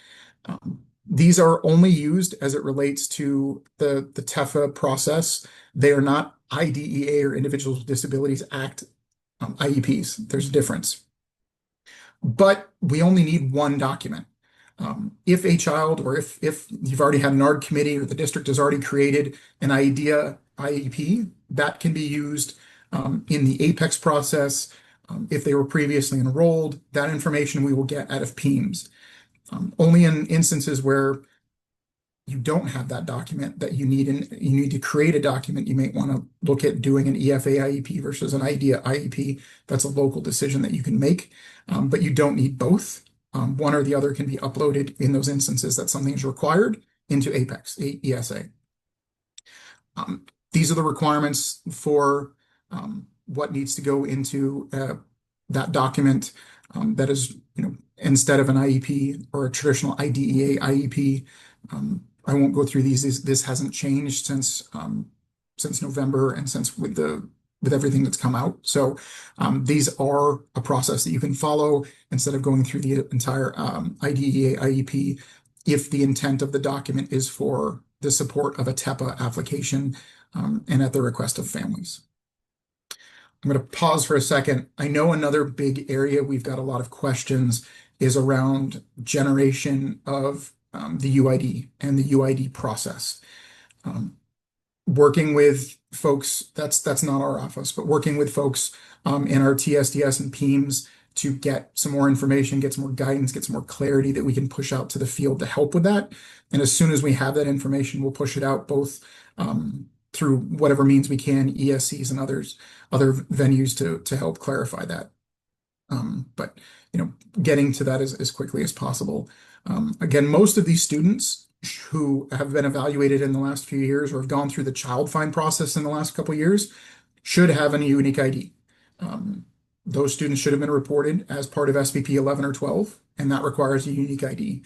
Speaker 6: These are only used as it relates to the TEFA process. They are not IDEA or Individuals with Disabilities Act IEPs. There's a difference. But we only need one document. If a child, or if you've already had an ARD committee or the district has already created an IDEA IEP, that can be used in the APEX process. If they were previously enrolled, that information we will get out of PEAMS. Only in instances where you don't have that document that you need to create a document, you may want to look at doing an EFA IEP versus an IDEA IEP. That's a local decision that you can make, but you don't need both. One or the other can be uploaded in those instances that something is required into APEX, ESA. These are the requirements for what needs to go into that document that is, instead of an IEP or a traditional IDEA IEP. I won't go through these. This hasn't changed since November and since with everything that's come out. So these are a process that you can follow instead of going through the entire IDEA IEP if the intent of the document is for the support of a TEPA application and at the request of families. I'm going to pause for a second. I know another big area we've got a lot of questions is around generation of the UID and the UID process. Working with folks, that's not our office, but working with folks in our TSDS and PEAMS to get some more information, get some more guidance, get some more clarity that we can push out to the field to help with that. And as soon as we have that information, we'll push it out both through whatever means we can, ESCs and other venues to help clarify that. But getting to that as quickly as possible. Again, most of these students who have been evaluated in the last few years or have gone through the child find process in the last couple of years should have a unique ID. Those students should have been reported as part of SPP 11 or 12, and that requires a unique ID.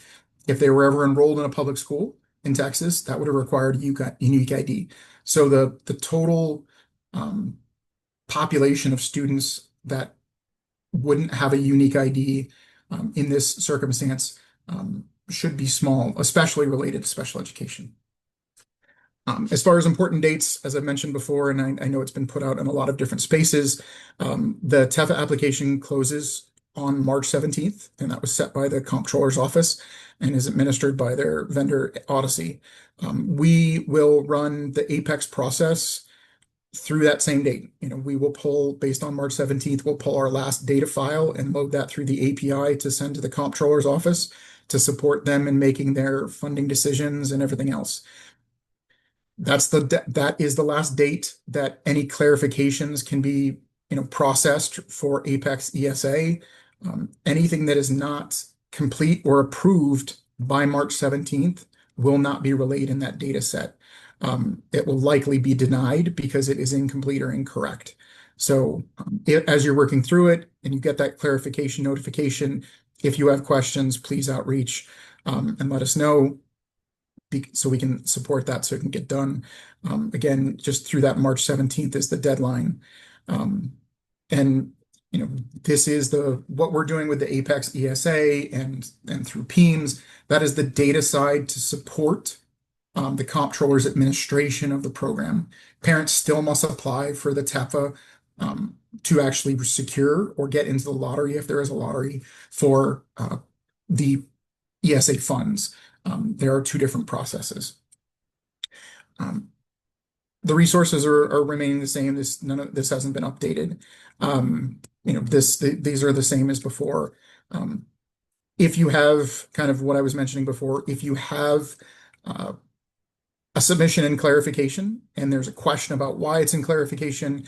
Speaker 6: If they were ever enrolled in a public school in Texas, that would have required a unique ID. So the total population of students that wouldn't have a unique ID in this circumstance should be small, especially related to special education. As far as important dates, as I mentioned before, and I know it's been put out in a lot of different spaces, the TEFA application closes on March 17th, and that was set by the Comptroller's Office and is administered by their vendor Odyssey. We will run the APEX process through that same date. We will pull, based on March 17th, we'll pull our last data file and load that through the API to send to the Comptroller's Office to support them in making their funding decisions and everything else. That is the last date that any clarifications can be processed for APEX ESA. Anything that is not complete or approved by March 17th will not be relayed in that data set. It will likely be denied because it is incomplete or incorrect. So as you're working through it and you get that clarification notification, if you have questions, please outreach and let us know so we can support that so it can get done. Again, just through that March 17th is the deadline. And this is what we're doing with the APEX ESA and through PEAMS. That is the data side to support the comptroller's administration of the program. Parents still must apply for the TEPA to actually secure or get into the lottery, if there is a lottery, for the ESA funds. There are two different processes. The resources are remaining the same. None of this hasn't been updated. These are the same as before. if you have kind of what I was mentioning before, if you have uh, a submission and clarification, and there's a question about why it's in clarification,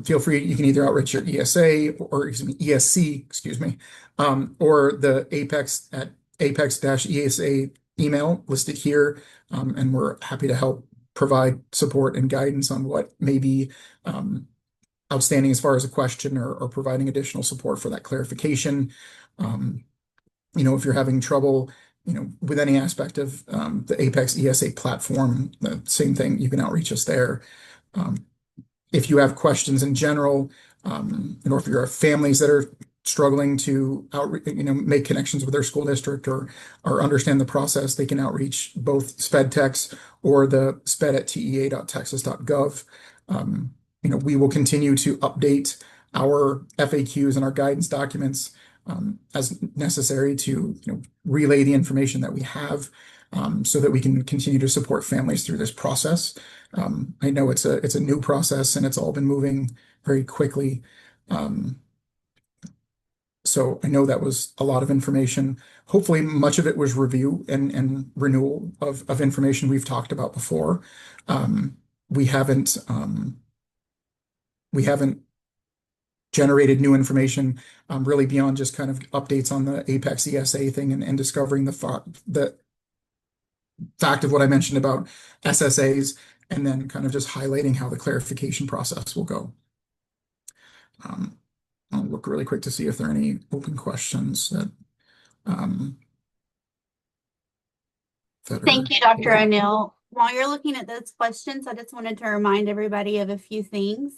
Speaker 6: feel free. You can either outreach your ESA or excuse me, ESC, excuse me, or the Apex at apex-esa email listed here, and we're happy to help provide support and guidance on what may be outstanding as far as a question or providing additional support for that clarification. If you're having trouble, with any aspect of the Apex ESA platform, the same thing, you can outreach us there. If you have questions in general, or if you have families that are struggling to make connections with their school district or understand the process, they can outreach both SPED techs or the SPED at tea.texas.gov. We will continue to update our FAQs and our guidance documents as necessary to relay the information that we have, so that we can continue to support families through this process. I know it's a new process and it's all been moving very quickly. So I know that was a lot of information. Hopefully much of it was review and renewal of information we've talked about before. We haven't generated new information really beyond just kind of updates on the Apex ESA thing and discovering the fact of what I mentioned about SSAs, and then kind of just highlighting how the clarification process will go. I'll look really quick to see if there are any open questions that
Speaker 2: Thank you, Dr. O'Neill. While you're looking at those questions, I just wanted to remind everybody of a few things.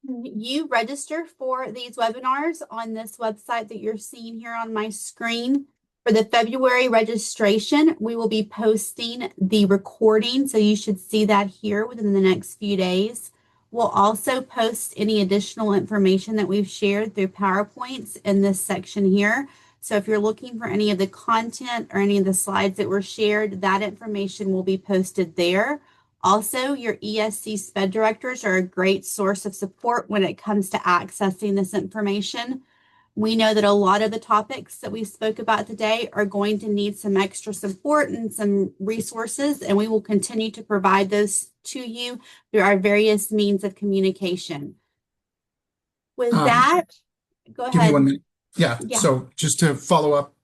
Speaker 2: You register for these webinars on this website that you're seeing here on my screen. For the February registration, we will be posting the recording, so you should see that here within the next few days. We'll also post any additional information that we've shared through PowerPoints in this section here. So if you're looking for any of the content or any of the slides that were shared, that information will be posted there. Also, your ESC SPED directors are a great source of support when it comes to accessing this information. We know that a lot of the topics that we spoke about today are going to need some extra support and some resources, and we will continue to provide those to you through our various means of communication. With that, go
Speaker 6: give me
Speaker 2: ahead.
Speaker 6: 1 minute. Yeah.
Speaker 2: Yeah.
Speaker 6: So just to follow up,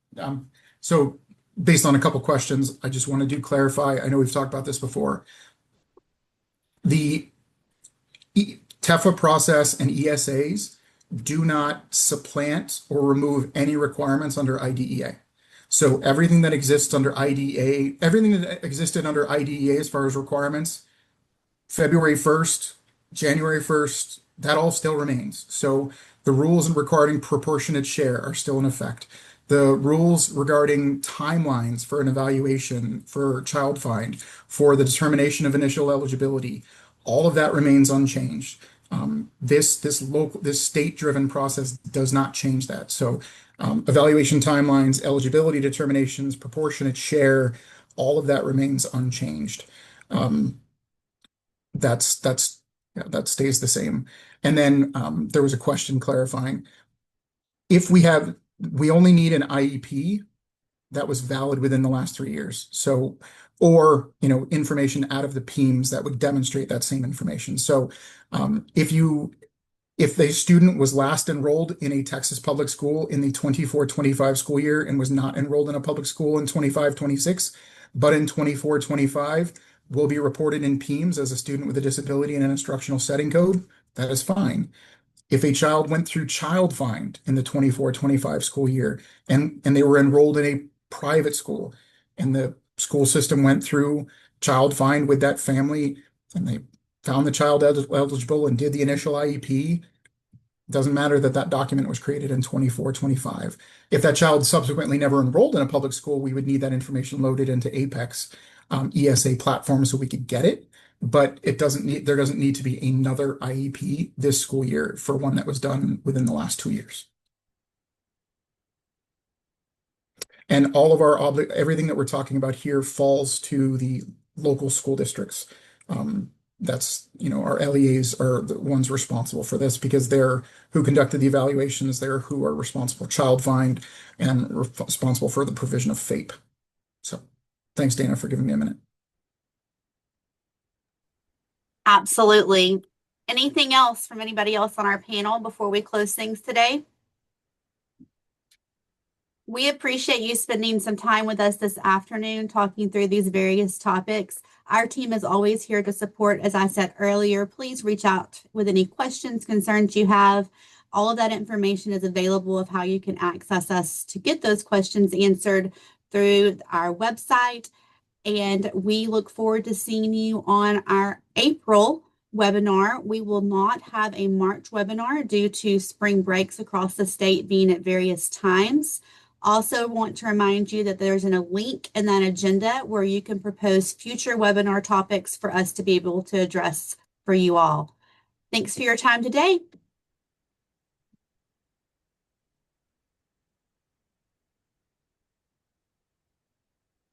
Speaker 6: so based on a couple questions, I just want to clarify. I know we've talked about this before. The TEFA process and ESAs do not supplant or remove any requirements under IDEA. So everything that exists under IDEA, everything that existed under IDEA as far as requirements, February 1st, January 1st, that all still remains. So the rules regarding proportionate share are still in effect. The rules regarding timelines for an evaluation, for child find, for the determination of initial eligibility, all of that remains unchanged. This state-driven process does not change that. So evaluation timelines, eligibility determinations, proportionate share, all of that remains unchanged. That stays the same. And then there was a question clarifying. If we only need an IEP that was valid within the last 3 years. So, or, information out of the PEIMS that would demonstrate that same information. So if the student was last enrolled in a Texas public school in the 24-25 school year and was not enrolled in a public school in 25-26, but in 24-25 will be reported in PEIMS as a student with a disability in an instructional setting code, that is fine. If a child went through child find in the 24-25 school year and they were enrolled in a private school and the school system went through child find with that family and they found the child eligible and did the initial IEP, doesn't matter that document was created in 24-25. If that child subsequently never enrolled in a public school, we would need that information loaded into Apex ESA platform so we could get it. But there doesn't need to be another IEP this school year for one that was done within the last 2 years. And all of everything that we're talking about here falls to the local school districts. that's, our LEAs are the ones responsible for this because they're who conducted the evaluations, they're who are responsible, child find, and responsible for the provision of FAPE. So thanks, Dana, for giving me a minute.
Speaker 2: Absolutely. Anything else from anybody else on our panel before we close things today? We appreciate you spending some time with us this afternoon talking through these various topics. Our team is always here to support. As I said earlier, please reach out with any questions, concerns you have. All of that information is available of how you can access us to get those questions answered through our website. And we look forward to seeing you on our April webinar. We will not have a March webinar due to spring breaks across the state being at various times. Also want to remind you that there's a link in that agenda where you can propose future webinar topics for us to be able to address for you all. Thanks for your time today.